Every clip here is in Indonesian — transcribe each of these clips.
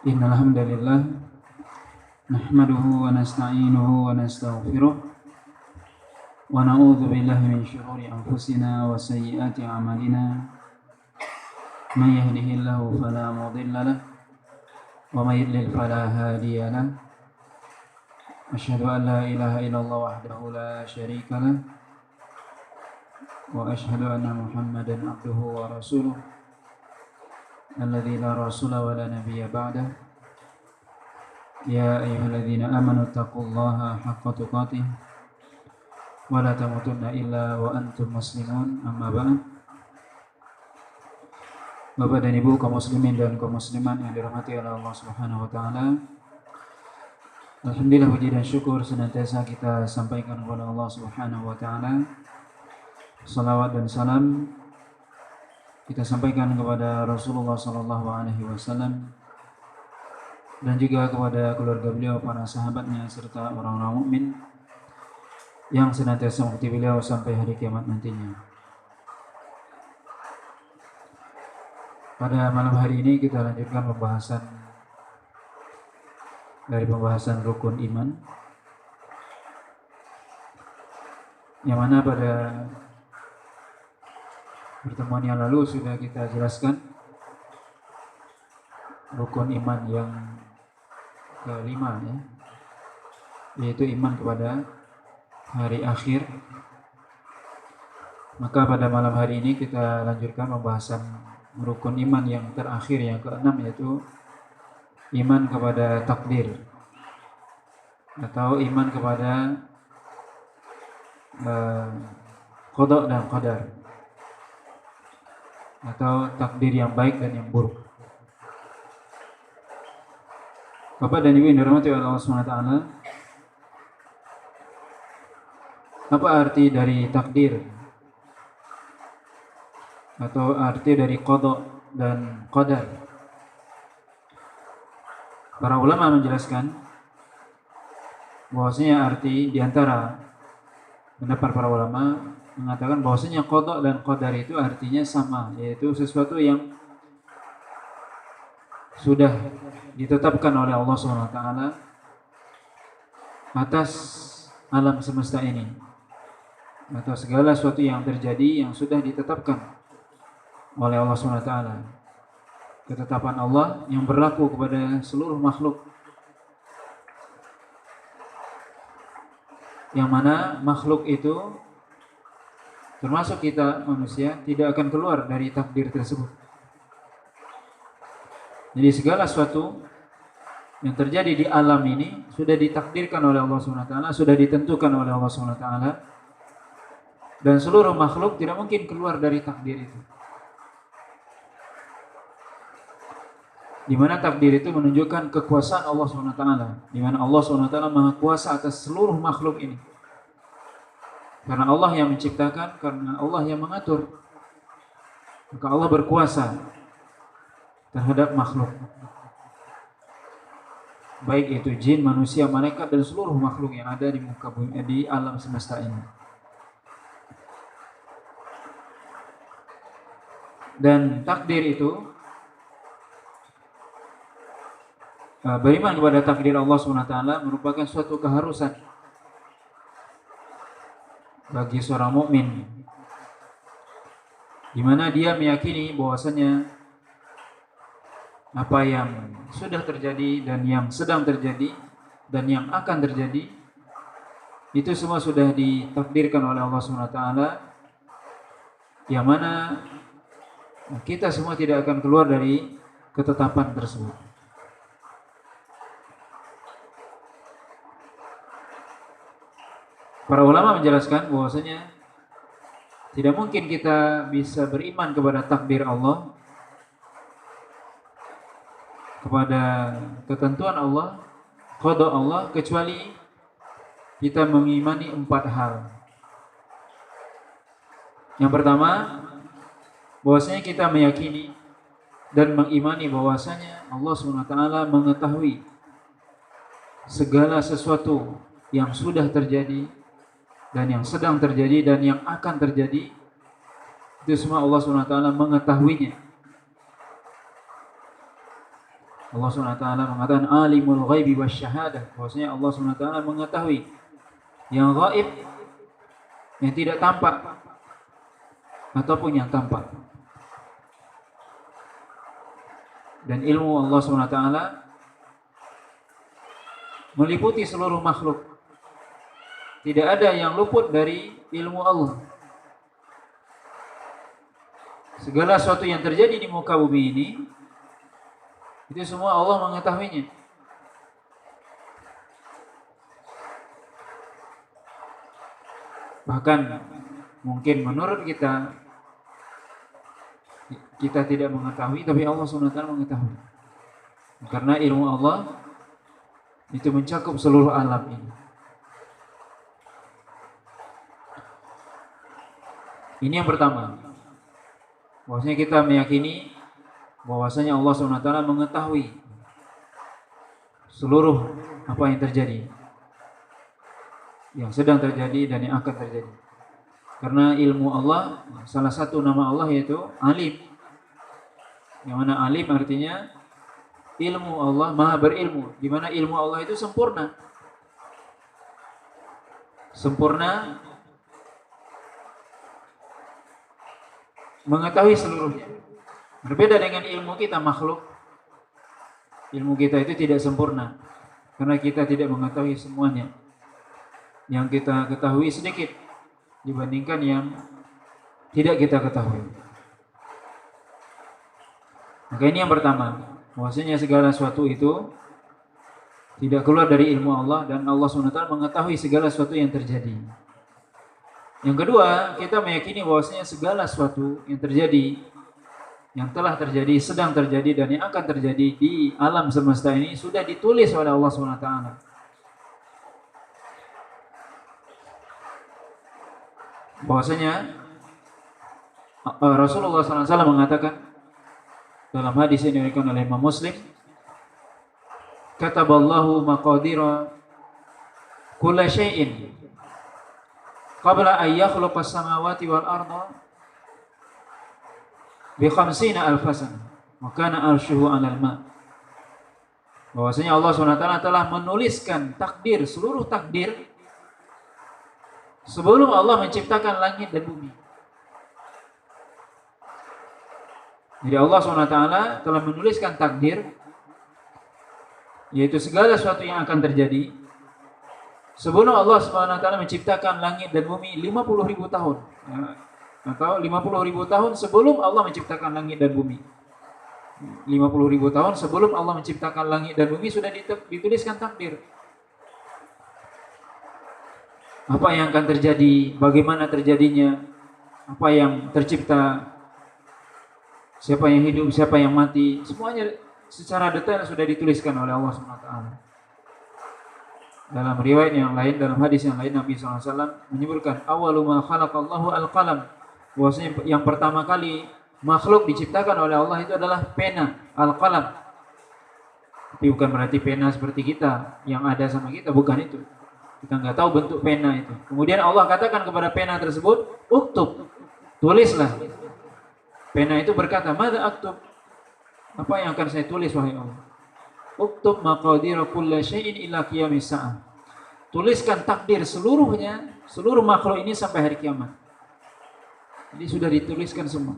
Innal hamdalillah nahmaduhu wa nasta'inuhu wa nastaghfiruh wa na'udzu billahi min shururi anfusina wa sayyiati a'malina. May yahdihillahu fala mudilla lahu wa may yudlil fala hadiya lahu. Asyhadu an la ilaha illallah wahdahu la syarika lahu wa asyhadu anna Muhammadan abduhu wa rasuluh alladzi la rasula wa la nabiyya ba'dah. Ya ayyuhalladzina amanu taqullaha haqqa tuqatih wa la tamutunna illa wa antum muslimun. Amma ba'd. Bapak dan Ibu kaum muslimin dan kaum muslimat yang dirahmati oleh Allah Subhanahu wa taala. Alhamdulillah, puji dan syukur senantiasa kita sampaikan kepada Allah Subhanahu wa taala. Salawat dan salam kita sampaikan kepada Rasulullah sallallahu alaihi wasallam dan juga kepada keluarga beliau, para sahabatnya serta orang-orang mukmin yang senantiasa mengikuti beliau sampai hari kiamat nantinya. Pada malam hari ini kita lanjutkan pembahasan dari pembahasan rukun iman, yang mana pada pertemuan yang lalu sudah kita jelaskan rukun iman yang kelima, yaitu iman kepada hari akhir. Maka pada malam hari ini kita lanjutkan pembahasan rukun iman yang terakhir, yang keenam, yaitu iman kepada takdir atau iman kepada qada dan qadar, atau takdir yang baik dan yang buruk. Bapak dan Ibu yang dirahmati oleh Allah SWT, apa arti dari takdir atau arti dari qada dan qadar? Para ulama menjelaskan bahwasanya arti diantara pendapat para ulama mengatakan bahwasanya qada dan qadar itu artinya sama, yaitu sesuatu yang sudah ditetapkan oleh Allah SWT atas alam semesta ini, atau segala sesuatu yang terjadi yang sudah ditetapkan oleh Allah SWT. Ketetapan Allah yang berlaku kepada seluruh makhluk, yang mana makhluk itu termasuk kita manusia tidak akan keluar dari takdir tersebut. Jadi segala sesuatu yang terjadi di alam ini sudah ditakdirkan oleh Allah SWT, sudah ditentukan oleh Allah SWT, dan seluruh makhluk tidak mungkin keluar dari takdir itu. Di mana takdir itu menunjukkan kekuasaan Allah SWT, di mana Allah SWT Maha Kuasa atas seluruh makhluk ini. Karena Allah yang menciptakan, karena Allah yang mengatur, maka Allah berkuasa terhadap makhluk, baik itu jin, manusia, malaikat, dan seluruh makhluk yang ada di muka bumi, di alam semesta ini. Dan takdir itu, beriman kepada takdir Allah SWT merupakan suatu keharusan bagi seorang mukmin, di mana dia meyakini bahwasanya apa yang sudah terjadi dan yang sedang terjadi dan yang akan terjadi itu semua sudah ditakdirkan oleh Allah SWT, yang mana kita semua tidak akan keluar dari ketetapan tersebut. Para ulama menjelaskan bahwasanya tidak mungkin kita bisa beriman kepada takdir Allah, kepada ketentuan Allah, qada Allah, kecuali kita mengimani 4 hal. Yang pertama, bahwasanya kita meyakini dan mengimani bahwasanya Allah SWT mengetahui segala sesuatu yang sudah terjadi dan yang sedang terjadi dan yang akan terjadi. Itu semua Allah SWT mengetahuinya. Allah SWT mengatakan alimul ghaibi wasyahadah, bahwasanya Allah SWT mengetahui yang gaib, yang tidak tampak ataupun yang tampak. Dan ilmu Allah SWT meliputi seluruh makhluk. Tidak ada yang luput dari ilmu Allah. Segala sesuatu yang terjadi di muka bumi ini, itu semua Allah mengetahuinya. Bahkan mungkin menurut kita tidak mengetahui, tapi Allah SWT mengetahui. Karena ilmu Allah itu mencakup seluruh alam ini. Ini yang pertama. Bahwasanya kita meyakini bahwasanya Allah SWT mengetahui seluruh apa yang terjadi, yang sedang terjadi dan yang akan terjadi. Karena ilmu Allah, salah satu nama Allah yaitu Alim. Yang mana Alim artinya ilmu Allah, maha berilmu. Di mana ilmu Allah itu sempurna. Sempurna mengetahui seluruhnya. Berbeda dengan ilmu kita makhluk. Ilmu kita itu tidak sempurna karena kita tidak mengetahui semuanya. Yang kita ketahui sedikit dibandingkan yang tidak kita ketahui. Maka ini yang pertama, bahwasanya segala sesuatu itu tidak keluar dari ilmu Allah dan Allah SWT mengetahui segala sesuatu yang terjadi. Yang kedua, kita meyakini bahwasanya segala sesuatu yang terjadi, yang telah terjadi, sedang terjadi, dan yang akan terjadi di alam semesta ini sudah ditulis oleh Allah SWT. Bahwasanya Rasulullah SAW mengatakan dalam hadis yang diriwayatkan oleh Imam Muslim, kataballahu maqadira kulla syai'in qabla an yakhluqa as-samawati wal arda bi 50,000 sana wa kana arshuhu 'alal ma'. Bahwasanya Allah SWT telah menuliskan takdir, seluruh takdir sebelum Allah menciptakan langit dan bumi. Jadi Allah SWT telah menuliskan takdir, yaitu segala sesuatu yang akan terjadi sebelum Allah SWT menciptakan langit dan bumi 50.000 tahun, atau 50.000 tahun sebelum Allah menciptakan langit dan bumi. 50.000 tahun sebelum Allah menciptakan langit dan bumi sudah dituliskan takdir. Apa yang akan terjadi, bagaimana terjadinya, apa yang tercipta, siapa yang hidup, siapa yang mati, semuanya secara detail sudah dituliskan oleh Allah SWT. Dalam riwayat yang lain, dalam hadis yang lain, Nabi SAW menyebutkan awalu ma khalaqallahu al-qalam, bahwasanya yang pertama kali makhluk diciptakan oleh Allah itu adalah pena, al-qalam. Tapi bukan berarti pena seperti kita yang ada sama kita, bukan itu. Kita nggak tahu bentuk pena itu. Kemudian Allah katakan kepada pena tersebut, uktub, tulislah. Pena itu berkata, mada aktub, apa yang akan saya tulis wahai Allah? Uktub maqadira kulla syai'in ila qiyamis sa'ah. Tuliskan takdir seluruhnya, seluruh makhluk ini sampai hari kiamat. Jadi sudah dituliskan semua.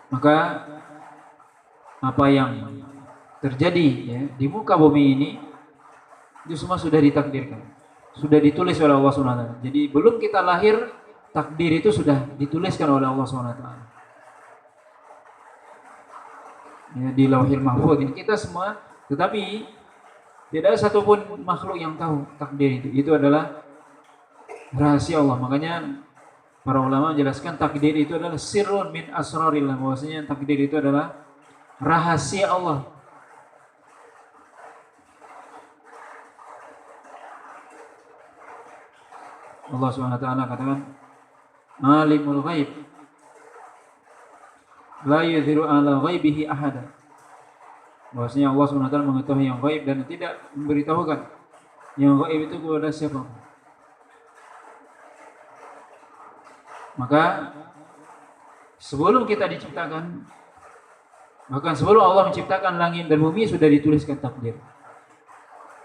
Maka apa yang terjadi ya, di muka bumi ini itu semua sudah ditakdirkan, sudah ditulis oleh Allah SWT. Jadi belum kita lahir, takdir itu sudah dituliskan oleh Allah SWT. Ya, di Lauhil Mahfuz ini kita semua, tetapi tidak ada satupun makhluk yang tahu takdir itu. Itu adalah rahasia Allah. Makanya para ulama menjelaskan takdir itu adalah sirrun min asrarillah, bahwasanya takdir itu adalah rahasia Allah. Allah SWT katakan alimul ghaib la yudhiru ala ghaibihi ahada, bahwasanya Allah SWT mengetahui yang ghaib dan tidak memberitahukan yang ghaib itu kepada siapa. Maka sebelum kita diciptakan, bahkan sebelum Allah menciptakan langit dan bumi, sudah dituliskan takdir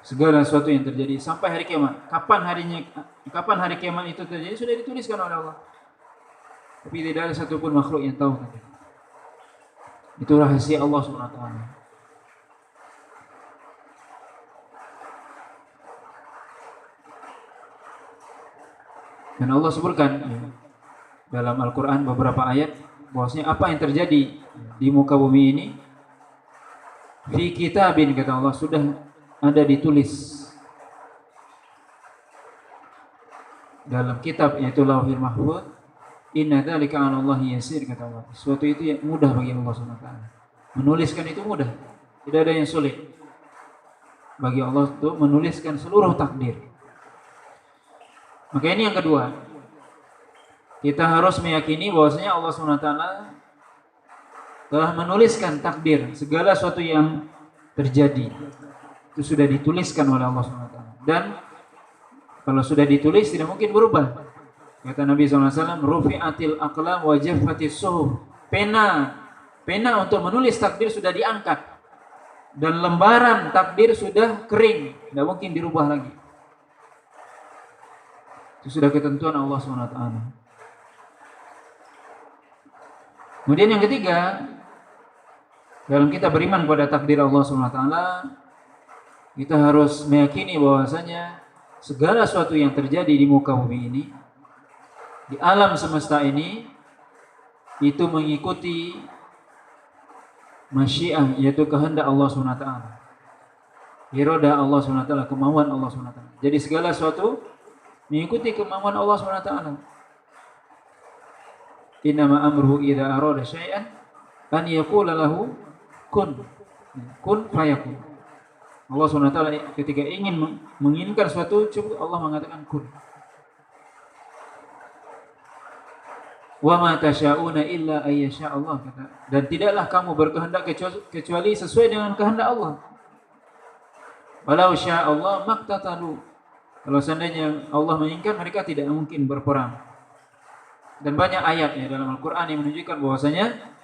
segala sesuatu yang terjadi sampai hari kiamat. Kapan hari kiamat itu terjadi sudah dituliskan oleh Allah. Tapi tidak ada satupun makhluk yang tahu. Itu rahasia Allah Subhanahu wa taala. Dan Allah sebutkan dalam Al-Quran beberapa ayat bahwasanya apa yang terjadi di muka bumi ini fi kitabin, kata Allah, sudah ada ditulis dalam kitab, yaitu Lauhul Mahfuz. Inna dzalika 'ala Allahi yasir, kata Allah. Sesuatu itu yang mudah bagi Allah Subhanahu wa taala. Menuliskan itu mudah. Tidak ada yang sulit bagi Allah untuk menuliskan seluruh takdir. Maka ini yang kedua. Kita harus meyakini bahwasanya Allah Subhanahu wa taala telah menuliskan takdir segala sesuatu yang terjadi. Itu sudah dituliskan oleh Allah Subhanahu wa taala. Dan kalau sudah ditulis tidak mungkin berubah. Kata Nabi SAW, rufi'atil aqlam wa jaffatis suhuf. Pena untuk menulis takdir sudah diangkat. Dan lembaran takdir sudah kering. Tidak mungkin dirubah lagi. Itu sudah ketentuan Allah SWT. Kemudian yang ketiga, dalam kita beriman pada takdir Allah SWT, kita harus meyakini bahwasanya segala sesuatu yang terjadi di muka bumi ini, di alam semesta ini, itu mengikuti masyiah, yaitu kehendak Allah SWT, iroda Allah SWT, kemauan Allah SWT. Jadi segala sesuatu mengikuti kemauan Allah SWT. Innama amruhu idza arada syai'an an yaqula lahu kun fayakun. Allah SWT ketika ingin menginginkan sesuatu, cukup Allah mengatakan kun. Wa ma tasyauna illa ayyasha Allah, kata. Dan tidaklah kamu berkehendak kecuali sesuai dengan kehendak Allah. Walau syaa Allah maqtatalu. Kalau seandainya Allah menginginkan, mereka tidak mungkin berperang. Dan banyak ayat dalam Al-Quran yang menunjukkan bahwasanya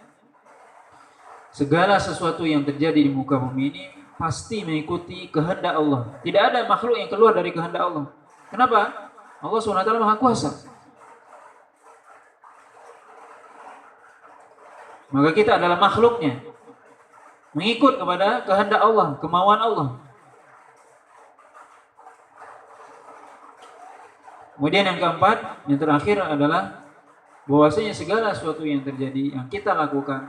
segala sesuatu yang terjadi di muka bumi ini pasti mengikuti kehendak Allah. Tidak ada makhluk yang keluar dari kehendak Allah. Kenapa? Allah SWT Maha Kuasa. Maka kita adalah makhluknya, mengikut kepada kehendak Allah, kemauan Allah. Kemudian yang keempat, yang terakhir adalah bahwasanya segala sesuatu yang terjadi, yang kita lakukan,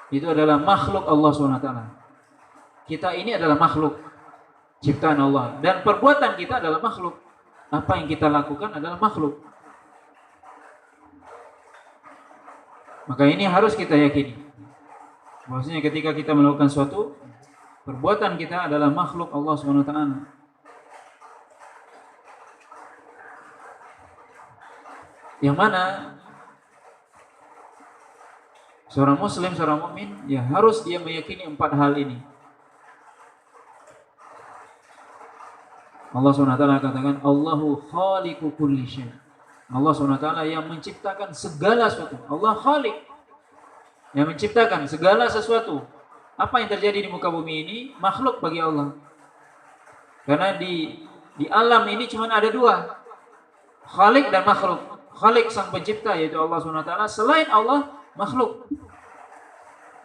itu adalah makhluk Allah SWT. Kita ini adalah makhluk ciptaan Allah, dan perbuatan kita adalah makhluk. Apa yang kita lakukan adalah makhluk. Maka ini harus kita yakini bahwasanya ketika kita melakukan suatu perbuatan, kita adalah makhluk Allah SWT. Yang mana seorang muslim, seorang mukmin, ya harus dia meyakini 4 hal ini. Allah SWT katakan, Allahu khaliqu kulli syai'. Allah SWT yang menciptakan segala sesuatu. Allah Khaliq, yang menciptakan segala sesuatu. Apa yang terjadi di muka bumi ini makhluk bagi Allah. Karena di alam ini cuma ada 2, Khaliq dan makhluk. Khaliq sang pencipta, yaitu Allah SWT. Selain Allah, makhluk.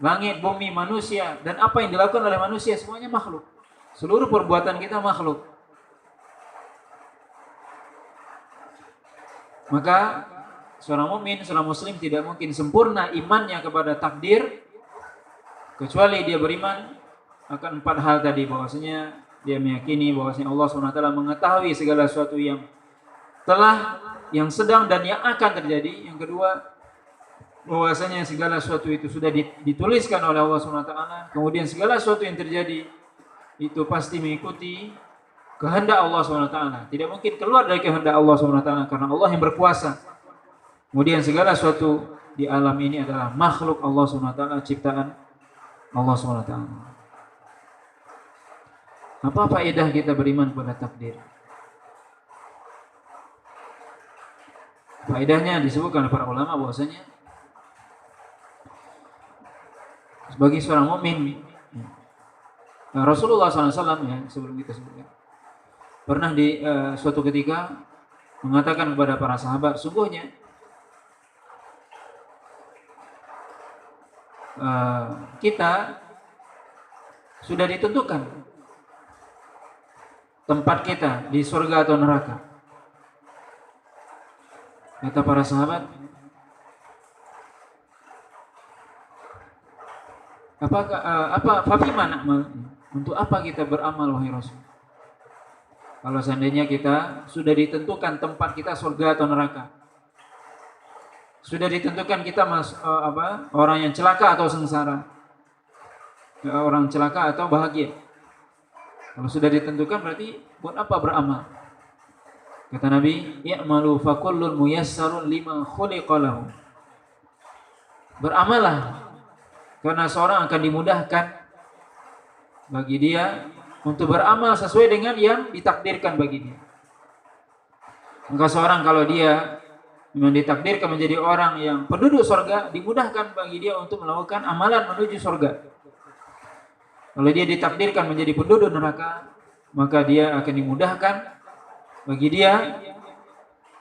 Langit, bumi, manusia, dan apa yang dilakukan oleh manusia, semuanya makhluk. Seluruh perbuatan kita makhluk. Maka seorang mukmin, seorang muslim tidak mungkin sempurna imannya kepada takdir kecuali dia beriman akan 4 hal tadi, bahwasanya dia meyakini bahwasanya Allah SWT mengetahui segala sesuatu yang telah, yang sedang, dan yang akan terjadi. Yang kedua, bahwasanya segala sesuatu itu sudah dituliskan oleh Allah SWT. Kemudian segala sesuatu yang terjadi itu pasti mengikuti kehendak Allah SWT. Tidak mungkin keluar dari kehendak Allah SWT, karena Allah yang berkuasa. Kemudian segala sesuatu di alam ini adalah makhluk Allah SWT, ciptaan Allah SWT. Apa faedah kita beriman pada takdir? Faedahnya disebutkan oleh para ulama bahwasanya bagi seorang mukmin, Rasulullah SAW ya, sebelum kita sebutkan, pernah di suatu ketika mengatakan kepada para sahabat, sungguhnya kita sudah ditentukan tempat kita di surga atau neraka. Kata para sahabat, untuk apa kita beramal wahai Rasul? Kalau seandainya kita sudah ditentukan tempat kita surga atau neraka, sudah ditentukan kita orang yang celaka atau sengsara, orang celaka atau bahagia. Kalau sudah ditentukan berarti buat apa beramal? Kata Nabi, "I'malu fakullun muyassarun lima khuliqa lahu." Beramallah, karena seorang akan dimudahkan bagi dia untuk beramal sesuai dengan yang ditakdirkan bagi dia. Maka seorang kalau dia memang ditakdirkan menjadi orang yang penduduk surga, dimudahkan bagi dia untuk melakukan amalan menuju surga. Kalau dia ditakdirkan menjadi penduduk neraka, maka dia akan dimudahkan bagi dia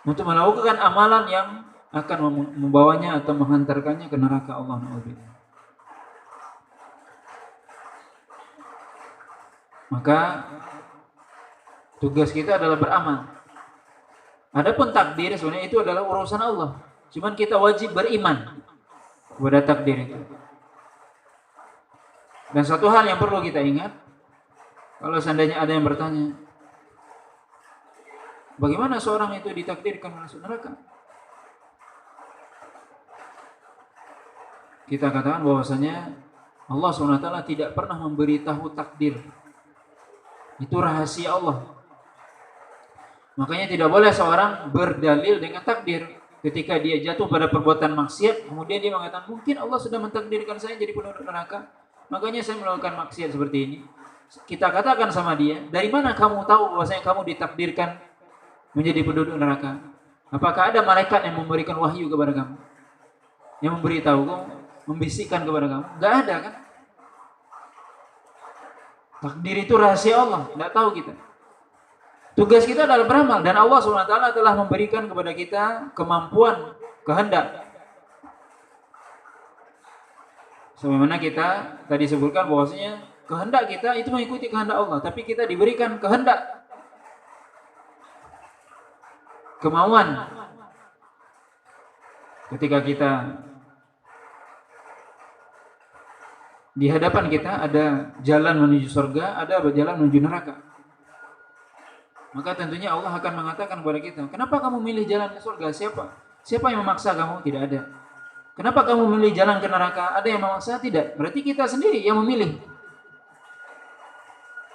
untuk melakukan amalan yang akan membawanya atau menghantarkannya ke neraka Allah Ta'ala. Maka tugas kita adalah beramal. Adapun takdir sebenarnya itu adalah urusan Allah. Cuman kita wajib beriman kepada takdir itu. Dan satu hal yang perlu kita ingat, kalau seandainya ada yang bertanya, bagaimana seorang itu ditakdirkan masuk neraka? Kita katakan bahwasanya Allah SWT tidak pernah memberitahu takdir. Itu rahasia Allah. Makanya tidak boleh seorang berdalil dengan takdir. Ketika dia jatuh pada perbuatan maksiat, kemudian dia mengatakan, mungkin Allah sudah mentakdirkan saya jadi penduduk neraka, makanya saya melakukan maksiat seperti ini. Kita katakan sama dia, dari mana kamu tahu bahwasanya kamu ditakdirkan menjadi penduduk neraka? Apakah ada malaikat yang memberikan wahyu kepada kamu? Yang memberitahu kamu, membisikkan kepada kamu? Enggak ada kan? Takdir itu rahasia Allah, tidak tahu kita. Tugas kita adalah beramal, dan Allah SWT telah memberikan kepada kita kemampuan, kehendak. Sebagaimana kita tadi sebutkan bahwasanya kehendak kita itu mengikuti kehendak Allah, tapi kita diberikan kehendak, kemauan. Ketika kita di hadapan kita ada jalan menuju surga, ada jalan menuju neraka. Maka tentunya Allah akan mengatakan kepada kita, kenapa kamu milih jalan ke surga? Siapa yang memaksa kamu? Tidak ada. Kenapa kamu memilih jalan ke neraka? Ada yang memaksa? Tidak. Berarti kita sendiri yang memilih.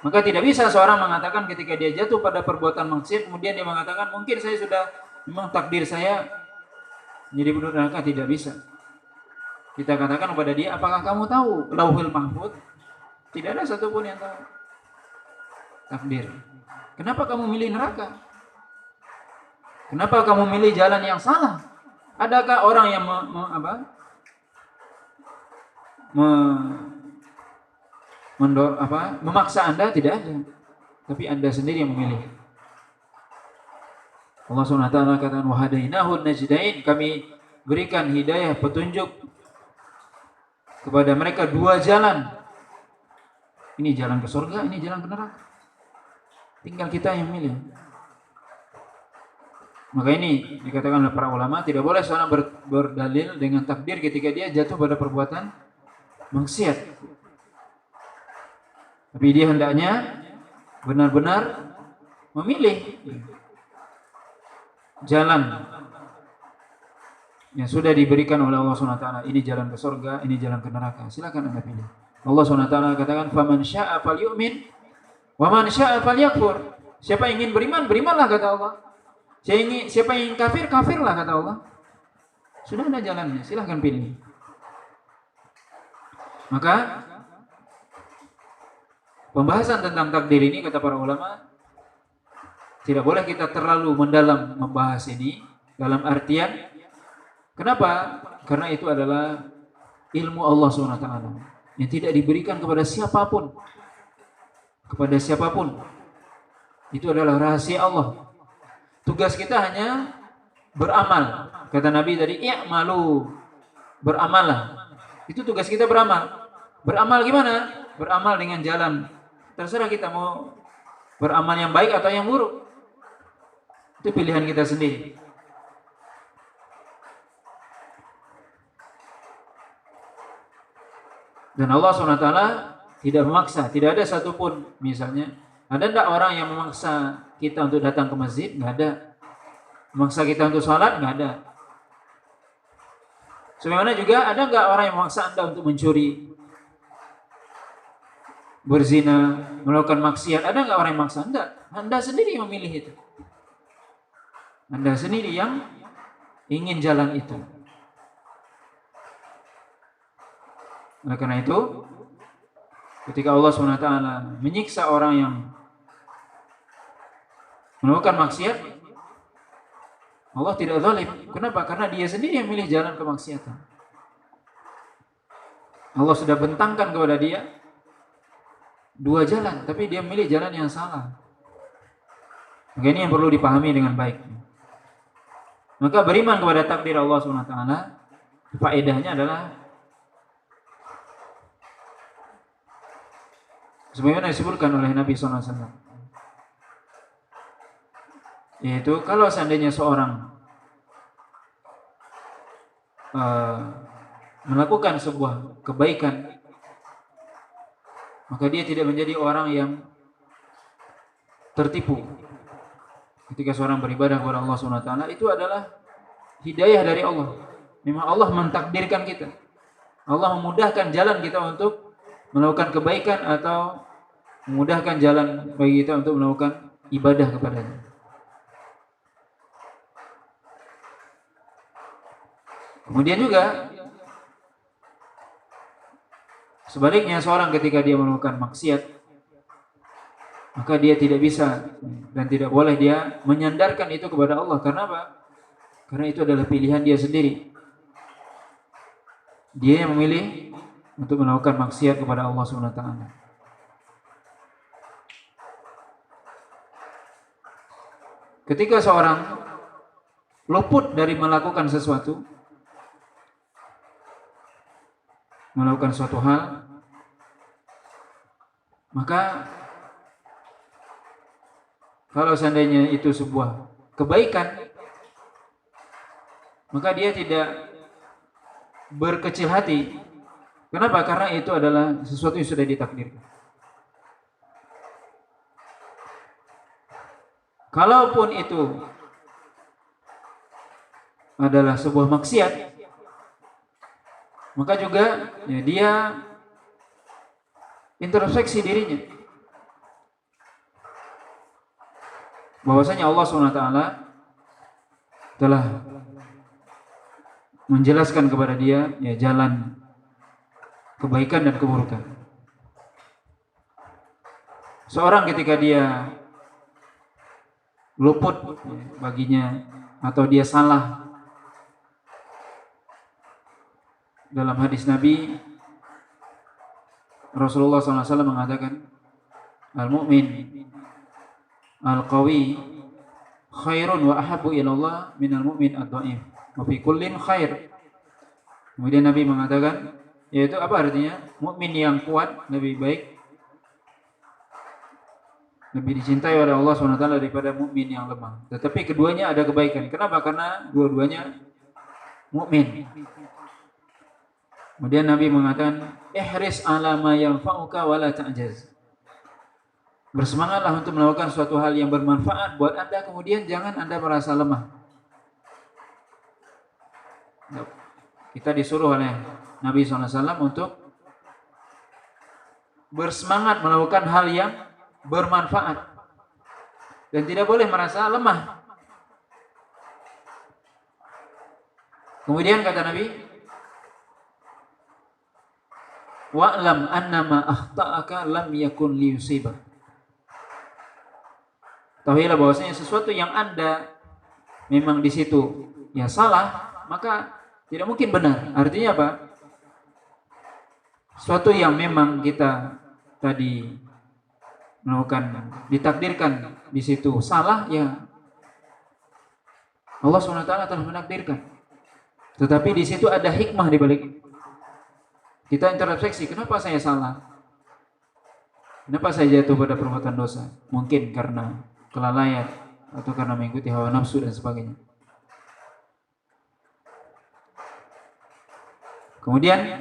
Maka tidak bisa seorang mengatakan ketika dia jatuh pada perbuatan maksiat, kemudian dia mengatakan, mungkin saya sudah, memang takdir saya menjadi penduduk neraka. Tidak bisa. Kita katakan kepada dia, apakah kamu tahu Lauhul Mahfuz? Tidak ada satupun yang tahu takdir. Kenapa kamu milih neraka? Kenapa kamu milih jalan yang salah? Adakah orang yang memaksa Anda? Tidak ada. Tapi Anda sendiri yang memilih. Allah SWT katakan, wa hadainahu najdain, kami berikan hidayah, petunjuk kepada mereka dua jalan. Ini jalan ke surga, ini jalan ke neraka. Tinggal kita yang milih. Maka ini dikatakan oleh para ulama, tidak boleh seorang berdalil dengan takdir ketika dia jatuh pada perbuatan maksiat. Tapi dia hendaknya benar-benar memilih jalan yang sudah diberikan oleh Allah SWT. Ini jalan ke surga, ini jalan ke neraka. Silakan Anda pilih. Allah SWT katakan, faman syaa falyu'min wa man syaa falyakfur. Siapa yang ingin beriman, berimanlah kata Allah. Siapa yang ingin kafir, kafirlah kata Allah. Sudah ada jalannya, silahkan pilih. Maka pembahasan tentang takdir ini kata para ulama, tidak boleh kita terlalu mendalam membahas ini, Dalam artian, kenapa? Karena itu adalah ilmu Allah SWT yang tidak diberikan kepada siapapun. Kepada siapapun. Itu adalah rahasia Allah. Tugas kita hanya beramal. Kata Nabi tadi, i'malu, beramallah. Itu tugas kita, beramal. Beramal gimana? Beramal dengan jalan. Terserah kita mau beramal yang baik atau yang buruk. Itu pilihan kita sendiri. Dan Allah SWT tidak memaksa. Tidak ada satupun, misalnya, ada enggak orang yang memaksa kita untuk datang ke masjid? Enggak ada. Memaksa kita untuk sholat? Enggak ada. Sebagaimana juga ada enggak orang yang memaksa Anda untuk mencuri, berzina, melakukan maksiat? Ada enggak orang yang memaksa? Enggak. Anda sendiri yang memilih itu. Anda sendiri yang ingin jalan itu. Oleh karena itu, ketika Allah SWT menyiksa orang yang melakukan maksiat, Allah tidak zalim. Kenapa? Karena dia sendiri yang milih jalan kemaksiatan. Allah sudah bentangkan kepada dia dua jalan, tapi dia milih jalan yang salah. Maka ini yang perlu dipahami dengan baik. Maka beriman kepada takdir Allah SWT, faedahnya adalah sebagaimana disebutkan oleh Nabi SAW, yaitu kalau seandainya seorang melakukan sebuah kebaikan, maka dia tidak menjadi orang yang tertipu. Ketika seorang beribadah kepada Allah SWT, itu adalah hidayah dari Allah. Memang Allah mentakdirkan kita. Allah memudahkan jalan kita untuk melakukan kebaikan atau memudahkan jalan bagi kita untuk melakukan ibadah kepadanya. Kemudian juga sebaliknya, seorang ketika dia melakukan maksiat, maka dia tidak bisa dan tidak boleh dia menyandarkan itu kepada Allah. Karena apa? Karena itu adalah pilihan dia sendiri. Dia yang memilih untuk melakukan maksiat kepada Allah SWT. Ketika seorang luput dari melakukan sesuatu, melakukan suatu hal, maka kalau seandainya itu sebuah kebaikan, maka dia tidak berkecil hati. Kenapa? Karena itu adalah sesuatu yang sudah ditakdirkan. Kalaupun itu adalah sebuah maksiat, maka juga ya, dia introspeksi dirinya, bahwasanya Allah SWT telah menjelaskan kepada dia ya, jalan kebaikan dan keburukan. Seorang ketika dia luput ya, baginya atau dia salah, dalam hadis Nabi, Rasulullah SAW mengatakan, al-mu'min al-qawi khairun wa ahabbu ilallah minal mu'min ad-dha'if wa fi kullin khair. Kemudian Nabi mengatakan, yaitu apa artinya? Mukmin yang kuat lebih baik, lebih dicintai oleh Allah SWT daripada mukmin yang lemah. Tetapi keduanya ada kebaikan. Kenapa? Karena dua-duanya mukmin. Kemudian Nabi mengatakan, ihris ala ma yanfa'uka wa la ta'jaz. Bersemangatlah untuk melakukan suatu hal yang bermanfaat buat Anda, kemudian jangan Anda merasa lemah. Kita disuruh oleh Nabi SAW untuk bersemangat melakukan hal yang bermanfaat dan tidak boleh merasa lemah. Kemudian kata Nabi, wa'lam annama akhta'aka lam yakun liyusibak. Tahuilah bahwasanya sesuatu yang Anda memang di situ ya salah, maka tidak mungkin benar. Artinya apa? Suatu yang memang kita tadi melakukan, ditakdirkan di situ salah, ya Allah SWT telah menakdirkan. Tetapi di situ ada hikmah di balik. Kita introspeksi, kenapa saya salah? Kenapa saya jatuh pada perbuatan dosa? Mungkin karena kelalaian atau karena mengikuti hawa nafsu dan sebagainya. Kemudian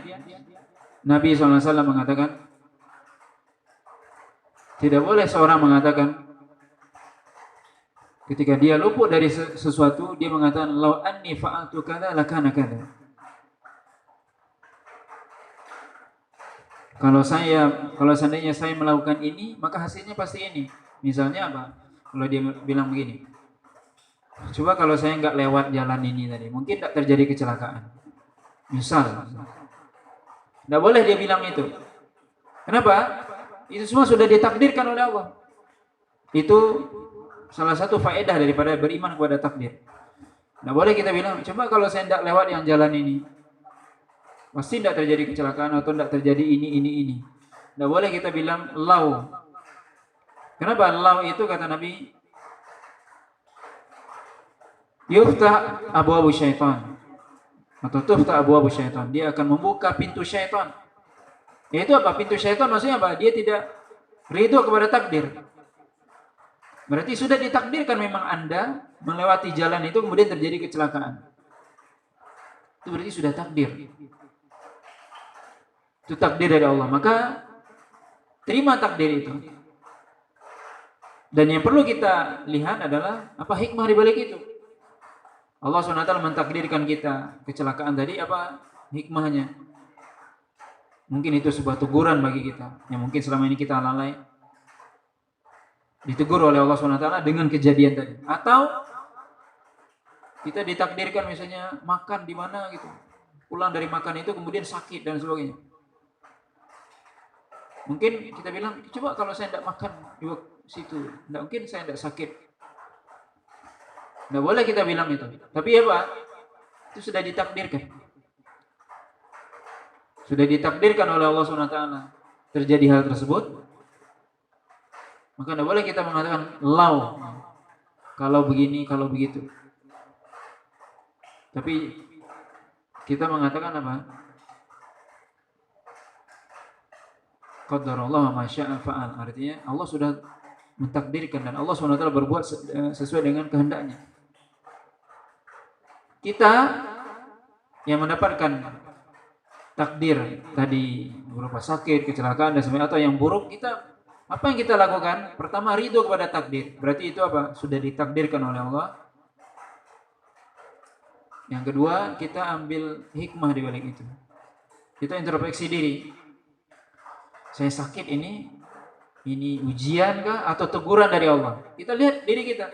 Nabi SAW mengatakan, tidak boleh seorang mengatakan ketika dia luput dari sesuatu, dia mengatakan lau anni fa'altu kadza lakana kadza. Kalau seandainya saya melakukan ini, maka hasilnya pasti ini. Misalnya apa? Kalau dia bilang begini, coba kalau saya nggak lewat jalan ini tadi, mungkin tidak terjadi kecelakaan. Misal, tidak boleh dia bilang itu. Kenapa? Itu semua sudah ditakdirkan oleh Allah. Itu salah satu faedah daripada beriman kepada takdir. Tidak boleh kita bilang, coba kalau saya tidak lewat yang jalan ini, pasti tidak terjadi kecelakaan atau tidak terjadi ini. Tidak boleh kita bilang lau. Kenapa lau itu kata Nabi? Yuftah abwabu syaitan. Atau tuftah abwabu syaitan. Dia akan membuka pintu syaitan. Yaitu apa? Pintu syaitan maksudnya apa? Dia tidak ridho kepada takdir. Berarti sudah ditakdirkan memang Anda melewati jalan itu kemudian terjadi kecelakaan. Itu berarti sudah takdir. Itu takdir dari Allah. Maka terima takdir itu. Dan yang perlu kita lihat adalah apa hikmah di balik itu. Allah SWT mentakdirkan kita kecelakaan tadi, apa hikmahnya? Mungkin itu sebuah teguran bagi kita yang mungkin selama ini kita lalai. Ditegur oleh Allah SWT dengan kejadian tadi. Atau kita ditakdirkan misalnya makan di mana gitu. Pulang dari makan itu kemudian sakit dan sebagainya. Mungkin kita bilang, coba kalau saya tidak makan di situ, tidak mungkin saya tidak sakit. Tidak boleh kita bilang itu. Tapi ya Pak, itu sudah ditakdirkan. Sudah ditakdirkan oleh Allah SWT terjadi hal tersebut. Maka tidak boleh kita mengatakan lau, kalau begini, kalau begitu. Tapi kita mengatakan apa? Qadarullah ma syaa fa'al. Artinya Allah sudah mentakdirkan dan Allah SWT berbuat sesuai dengan kehendaknya. Kita yang mendapatkan takdir tadi berupa sakit, kecelakaan dan sebagainya atau yang buruk, kita apa yang kita lakukan? Pertama, ridho kepada takdir. Berarti itu apa? Sudah ditakdirkan oleh Allah. Yang kedua, kita ambil hikmah di balik itu. Kita introspeksi diri. Saya sakit ini ujian kah atau teguran dari Allah? Kita lihat diri kita.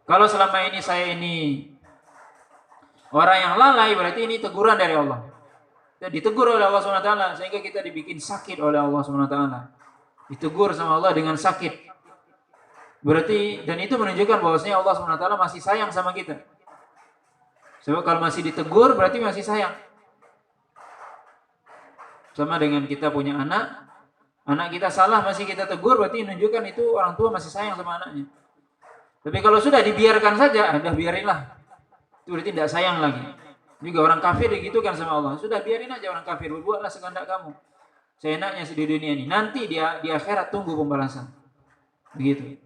Kalau selama ini saya ini orang yang lalai, berarti ini teguran dari Allah. Kita ditegur oleh Allah SWT sehingga kita dibikin sakit oleh Allah SWT. Ditegur sama Allah dengan sakit. Berarti dan itu menunjukkan bahwasanya Allah SWT masih sayang sama kita. Sebab kalau masih ditegur berarti masih sayang. Sama dengan kita punya anak kita salah masih kita tegur, berarti menunjukkan itu orang tua masih sayang sama anaknya. Tapi kalau sudah dibiarkan saja, udah biarinlah. Itu berarti tidak sayang lagi. Juga orang kafir digitukan sama Allah. Sudah biarin aja orang kafir, berbuatlah sekehendak kamu. Seenaknya di dunia ini. Nanti dia di akhirat tunggu pembalasan. Begitu.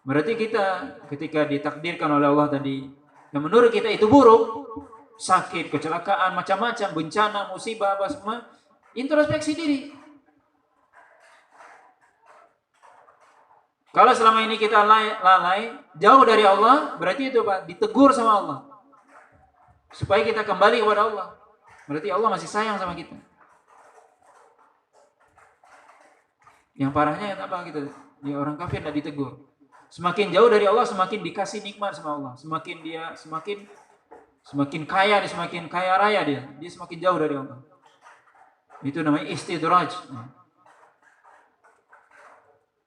Berarti kita ketika ditakdirkan oleh Allah tadi, yang menurut kita itu buruk, sakit, kecelakaan, macam-macam, bencana, musibah, apa semua, introspeksi diri. Kalau selama ini kita lalai, jauh dari Allah, berarti itu Pak, ditegur sama Allah. Supaya kita kembali kepada Allah. Berarti Allah masih sayang sama kita. Yang parahnya apa gitu? Ya orang kafir tidak ditegur. Semakin jauh dari Allah, semakin dikasih nikmat sama Allah. Semakin kaya, dia semakin kaya raya dia semakin jauh dari Allah. Itu namanya istidraj.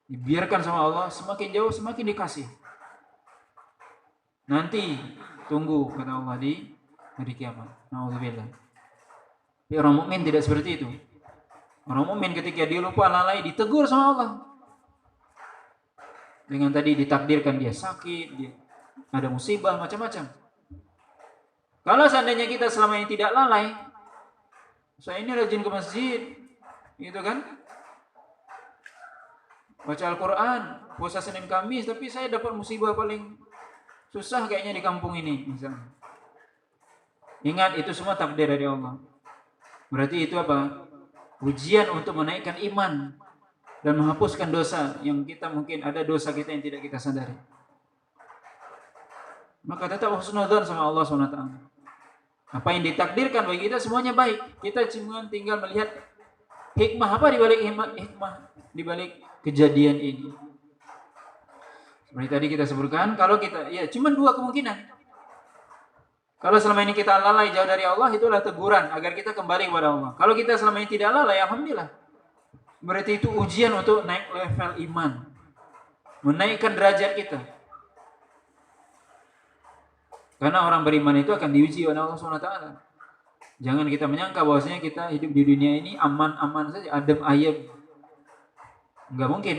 Dibiarkan sama Allah, semakin jauh semakin dikasih. Nanti tunggu kata Allah di hari kiamat. Nauzubillah. Tapi orang mukmin tidak seperti itu. Orang mukmin ketika dia lupa lalai ditegur sama Allah. Dengan tadi ditakdirkan dia sakit, dia ada musibah macam-macam. Kalau seandainya kita selama ini tidak lalai, saya ini rajin ke masjid, gitu kan? Baca Al-Quran, puasa Senin Kamis, tapi saya dapat musibah paling susah kayaknya di kampung ini, misalnya. Ingat, itu semua takdir dari Allah. Berarti itu apa? Ujian untuk menaikkan iman dan menghapuskan dosa yang kita mungkin ada dosa kita yang tidak kita sadari. Maka tetap husnudzon sama Allah SWT. Apa yang ditakdirkan bagi kita semuanya baik. Kita cuma tinggal melihat hikmah apa di balik hikmah di balik kejadian ini. Seperti tadi kita sebutkan, kalau kita cuma dua kemungkinan. Kalau selama ini kita lalai jauh dari Allah, itulah teguran agar kita kembali kepada Allah. Kalau kita selama ini tidak lalai, alhamdulillah. Berarti itu ujian untuk naik level iman, menaikkan derajat kita. Karena orang beriman itu akan diuji oleh Allah SWT. Jangan kita menyangka bahwasanya kita hidup di dunia ini aman-aman saja, adem ayem. Enggak mungkin,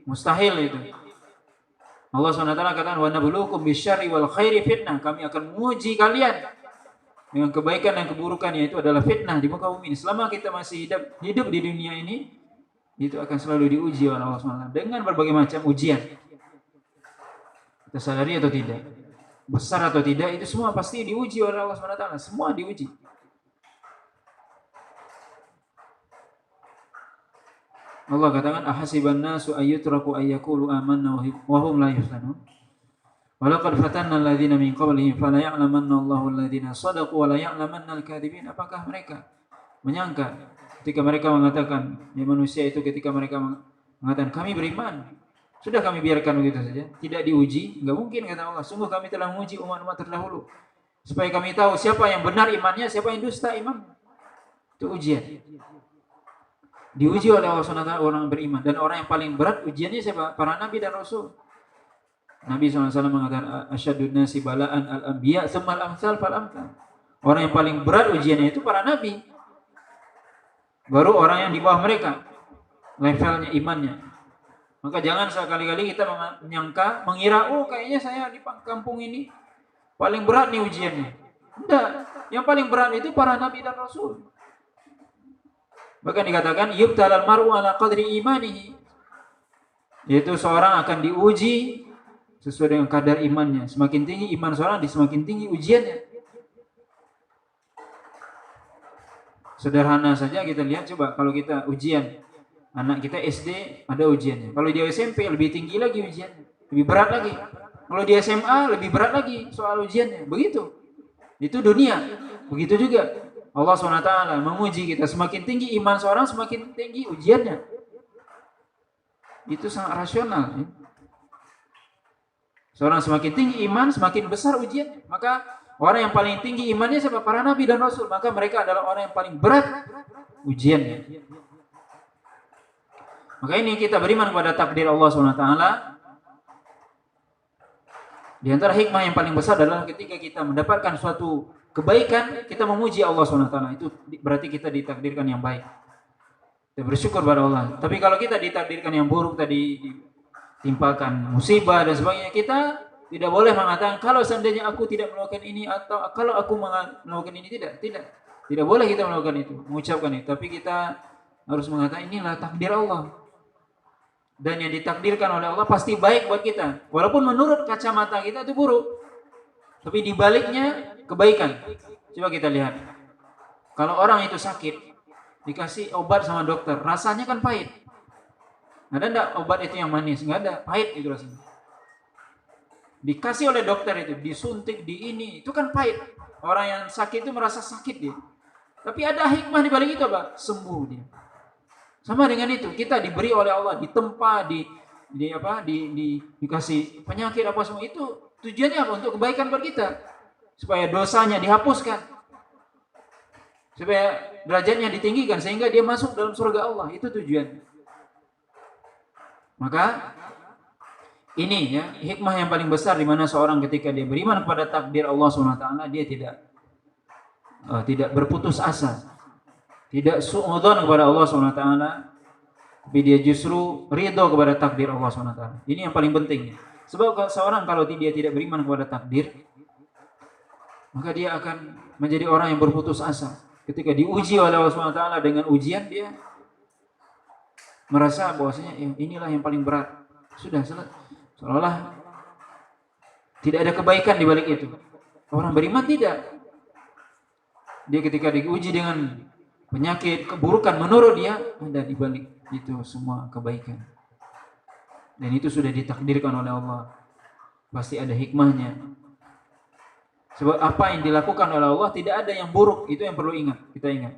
mustahil itu. Allah SWT katakan, wa nabluukum bisyarri wal khairi fitnah. Kami akan menguji kalian dengan kebaikan dan keburukan, yaitu adalah fitnah di muka bumi ini. Selama kita masih hidup di dunia ini, itu akan selalu diuji oleh Allah SWT dengan berbagai macam ujian. Kita sadari atau tidak, besar atau tidak, itu semua pasti diuji oleh Allah SWT. Semua diuji. Allah katakan, ahasiban nasu ayyutraku ayyakulu amanna wa hum la yuftanun. Walaqad fatanna alladhina min qablihim fala ya'lamanna Allahu alladhina shadaqu wa la ya'lamanna al-kadhibin. Apakah mereka menyangka ketika mereka mengatakan, ya manusia itu ketika mereka mengatakan kami beriman, sudah kami biarkan begitu saja, tidak diuji? Enggak mungkin, kata Allah. Sungguh kami telah menguji umat-umat terdahulu supaya kami tahu siapa yang benar imannya, siapa yang dusta iman. Itu ujian. Diuji oleh Allah SWT orang beriman. Dan orang yang paling berat ujiannya siapa? Para nabi dan rasul. Nabi SAW mengatakan, asyadun nasi bala'an al-anbiya tsumma al-amsal fal-amsal. Orang yang paling berat ujiannya itu para nabi. Baru orang yang di bawah mereka levelnya imannya. Maka jangan sekali-kali kita mengira, oh kayaknya saya di kampung ini paling berat nih ujiannya. Tidak. Yang paling berat itu para nabi dan rasul. Bahkan dikatakan yubtalal mar'u ala qadri imanihi. Yaitu seorang akan diuji sesuai dengan kadar imannya. Semakin tinggi iman seorang, semakin tinggi ujiannya. Sederhana saja kita lihat, coba kalau kita ujian, anak kita SD ada ujiannya. Kalau dia SMP lebih tinggi lagi ujiannya, lebih berat lagi. Kalau dia SMA lebih berat lagi soal ujiannya. Begitu. Itu dunia. Begitu juga Allah SWT menguji kita. Semakin tinggi iman seorang, semakin tinggi ujiannya. Itu sangat rasional. Ya. Seorang semakin tinggi iman, semakin besar ujiannya. Maka orang yang paling tinggi imannya siapa? Para nabi dan rasul. Maka mereka adalah orang yang paling berat ujiannya. Maka ini kita beriman kepada takdir Allah SWT. Di antara hikmah yang paling besar adalah ketika kita mendapatkan suatu kebaikan, kita memuji Allah SWT. Itu berarti kita ditakdirkan yang baik. Kita bersyukur pada Allah. Tapi kalau kita ditakdirkan yang buruk, tadi ditimpakan musibah dan sebagainya, kita tidak boleh mengatakan kalau seandainya aku tidak melakukan ini, atau kalau aku melakukan ini. Tidak boleh kita melakukan itu, mengucapkan itu. Tapi kita harus mengatakan inilah takdir Allah. Dan yang ditakdirkan oleh Allah pasti baik buat kita. Walaupun menurut kacamata kita itu buruk, tapi di baliknya kebaikan. Coba kita lihat. Kalau orang itu sakit, dikasih obat sama dokter, rasanya kan pahit. Ada enggak obat itu yang manis? Enggak ada, pahit itu rasanya. Dikasih oleh dokter itu, disuntik, di ini, itu kan pahit. Orang yang sakit itu merasa sakit dia. Tapi ada hikmah di balik itu apa? Sembuh dia. Sama dengan itu, kita diberi oleh Allah, ditempa, dikasih penyakit apa semua itu tujuannya apa? Untuk kebaikan buat kita, supaya dosanya dihapuskan, supaya derajatnya ditinggikan sehingga dia masuk dalam surga Allah. Itu tujuan. Maka Ini ya hikmah yang paling besar di mana seorang ketika dia beriman kepada takdir Allah SWT, dia tidak berputus asa, tidak suudzon kepada Allah SWT, tapi dia justru ridho kepada takdir Allah SWT. Ini yang paling penting. Sebab seorang kalau dia tidak beriman kepada takdir, maka dia akan menjadi orang yang berputus asa. Ketika diuji oleh Allah SWT dengan ujian, dia merasa bahwasanya inilah yang paling berat. Sudah selesai. Seolah-olah tidak ada kebaikan di balik itu. Orang beriman tidak. Dia ketika diuji dengan penyakit, keburukan, menurut dia ada di balik itu semua kebaikan. Dan itu sudah ditakdirkan oleh Allah. Pasti ada hikmahnya. Sebab apa yang dilakukan oleh Allah tidak ada yang buruk. Itu yang perlu kita ingat.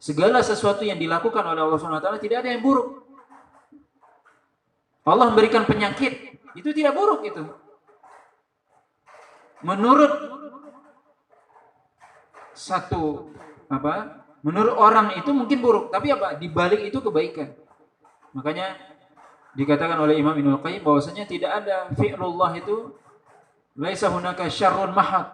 Segala sesuatu yang dilakukan oleh Allah SWT tidak ada yang buruk. Allah memberikan penyakit, itu tidak buruk itu. Menurut menurut orang itu mungkin buruk, tapi di balik itu kebaikan. Makanya dikatakan oleh Imam Ibnul Qayyim bahwasanya tidak ada fi'lullah itu laisa hunaka syarrun mahad.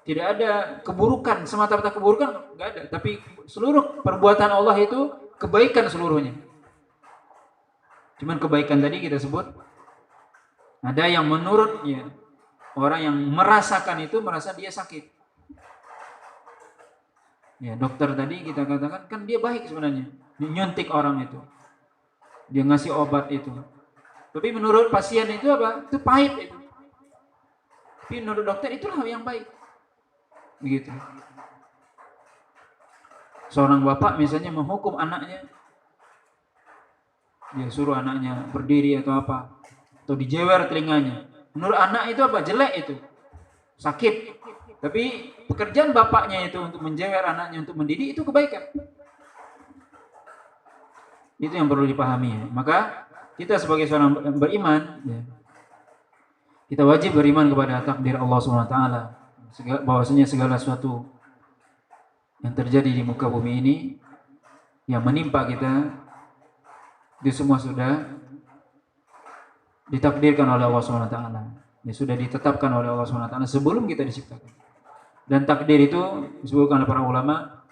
Tidak ada keburukan, semata-mata keburukan enggak ada, tapi seluruh perbuatan Allah itu kebaikan seluruhnya. Cuman kebaikan tadi kita sebut ada yang menurutnya orang yang merasakan itu merasa dia sakit. Ya, dokter tadi kita katakan kan dia baik sebenarnya, nyuntik orang itu, dia ngasih obat itu. Tapi menurut pasien itu itu pahit itu. Tapi menurut dokter itulah yang baik. Begitu. Seorang bapak misalnya menghukum anaknya, dia suruh anaknya berdiri atau atau dijewer telinganya. Menurut anak itu jelek itu, sakit. Tapi pekerjaan bapaknya itu untuk menjewer anaknya, untuk mendidik, itu kebaikan. Itu yang perlu dipahami. Maka kita sebagai seorang beriman, kita wajib beriman kepada takdir Allah SWT. Bahwasanya segala sesuatu yang terjadi di muka bumi ini, yang menimpa kita, itu semua sudah ditakdirkan oleh Allah SWT. Ya, sudah ditetapkan oleh Allah SWT sebelum kita diciptakan. Dan takdir itu disebutkan oleh para ulama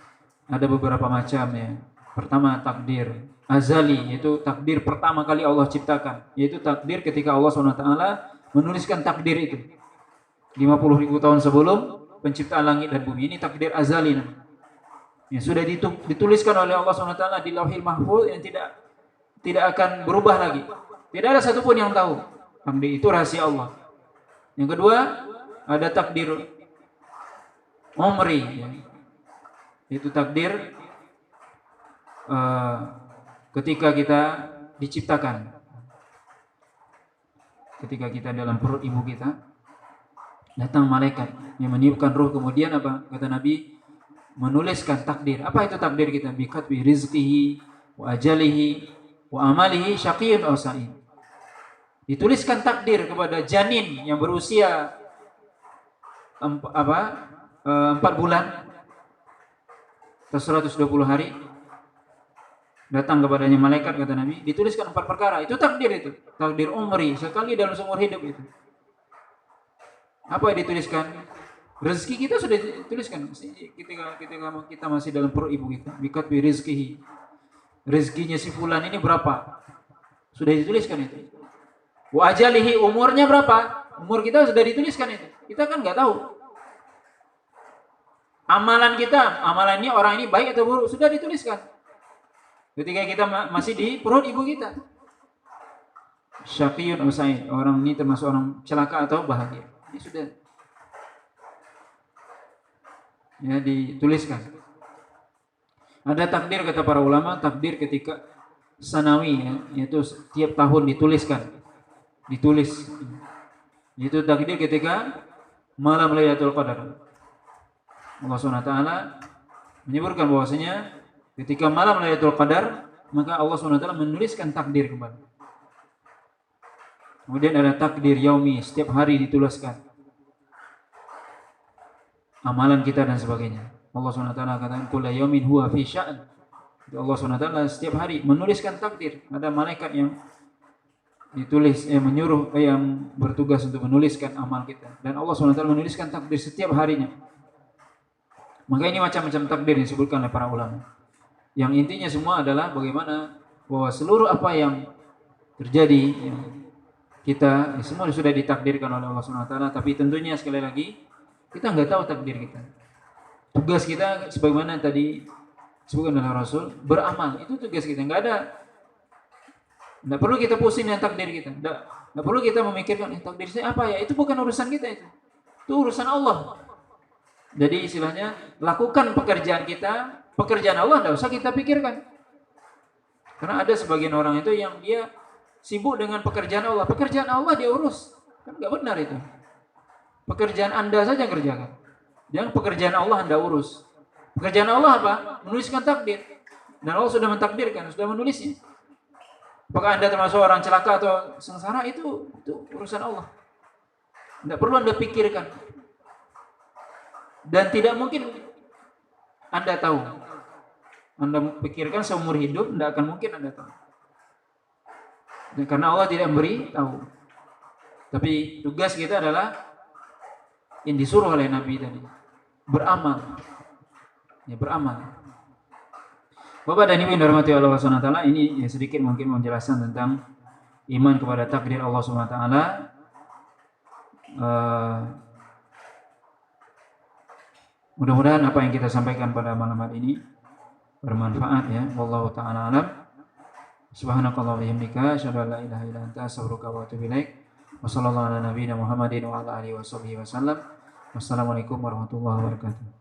ada beberapa macam ya. Pertama takdir azali, yaitu takdir pertama kali Allah ciptakan, yaitu takdir ketika Allah SWT menuliskan takdir itu 50.000 tahun sebelum penciptaan langit dan bumi. Ini takdir azali namanya. Ya, sudah dituliskan oleh Allah SWT di Lauhil Mahfuz yang tidak akan berubah lagi. Tidak ada satupun yang tahu. Takdir itu rahasia Allah. Yang kedua, ada takdir umri, ya. Itu takdir ketika kita diciptakan. Ketika kita dalam perut ibu kita, datang malaikat yang meniupkan ruh, kemudian kata Nabi, menuliskan takdir. Apa itu takdir kita? Bikatbi rizqihi wa ajalihi wa amalihi syaqiyun aw sa'id. Dituliskan takdir kepada janin yang berusia 4 bulan atau 120 hari. Datang kepadanya malaikat, kata Nabi, dituliskan 4 perkara. Itu takdir itu. Takdir umri, sekali dalam seumur hidup itu. Apa yang dituliskan? Rezeki kita sudah dituliskan ketika kita masih dalam perut ibu kita. Bikatbi rizqihi. Rezekinya si fulan ini berapa? Sudah dituliskan itu. Wa ajalihi, umurnya berapa? Umur kita sudah dituliskan itu. Kita kan nggak tahu. Amalan kita, amalan ini orang ini baik atau buruk, sudah dituliskan. Ketika kita masih di perut ibu kita. Syaqiyun aw sa'id, orang ini termasuk orang celaka atau bahagia. Ini sudah dituliskan. Ada takdir kata para ulama, takdir ketika sanawi, yaitu setiap tahun ditulis. Itu takdir ketika malam Lailatul Qadar. Allah SWT menyebutkan bahwasanya ketika malam Lailatul Qadar, maka Allah SWT menuliskan takdir kembali. Kemudian ada takdir yaumi, setiap hari dituliskan amalan kita dan sebagainya. Allah SWT katakan kullu yaumin huwa fi sya'n. Allah SWT setiap hari menuliskan takdir. Ada malaikat yang menyuruh yang bertugas untuk menuliskan amal kita, dan Allah SWT menuliskan takdir setiap harinya. Maka ini macam-macam takdir yang disebutkan oleh para ulama. Yang intinya semua adalah bagaimana bahwa seluruh apa yang terjadi kita semua sudah ditakdirkan oleh Allah SWT. Tapi tentunya sekali lagi kita nggak tahu takdir kita. Tugas kita sebagaimana tadi disebutkan oleh Rasul, beramal. Itu tugas kita. Nggak perlu kita pusing dengan takdir kita. Nggak perlu kita memikirkan takdir saya apa ya. Itu bukan urusan kita itu. Itu urusan Allah. Jadi istilahnya lakukan pekerjaan kita, pekerjaan Allah nggak usah kita pikirkan. Karena ada sebagian orang itu yang dia sibuk dengan pekerjaan Allah. Pekerjaan Allah dia urus. Kan nggak benar itu. Pekerjaan Anda saja kerjakan. Yang pekerjaan Allah Anda urus. Pekerjaan Allah apa? Menuliskan takdir. Dan Allah sudah mentakdirkan, sudah menulisnya. Apakah Anda termasuk orang celaka atau sengsara, itu urusan Allah. Tidak perlu Anda pikirkan. Dan tidak mungkin Anda tahu. Anda pikirkan seumur hidup, tidak akan mungkin Anda tahu. Dan karena Allah tidak memberi tahu. Tapi tugas kita adalah yang disuruh oleh Nabi tadi. Beramal. Ya, beramal. Bapak dan Ibu yang dirahmati Allah SWT, ini ya sedikit mungkin menjelaskan tentang iman kepada takdir Allah SWT. Mudah-mudahan apa yang kita sampaikan pada malam hari ini bermanfaat ya. Wallahu ta'ala alam. Subhanakallah wa bihamdika asyhadu an la ilaha illa anta astaghfiruka wa atubu ilaik. Wa sallallahu ala nabiyyina Muhammadin wa ala alihi wa sahbihi wasallam. Wassalamualaikum warahmatullahi wabarakatuh.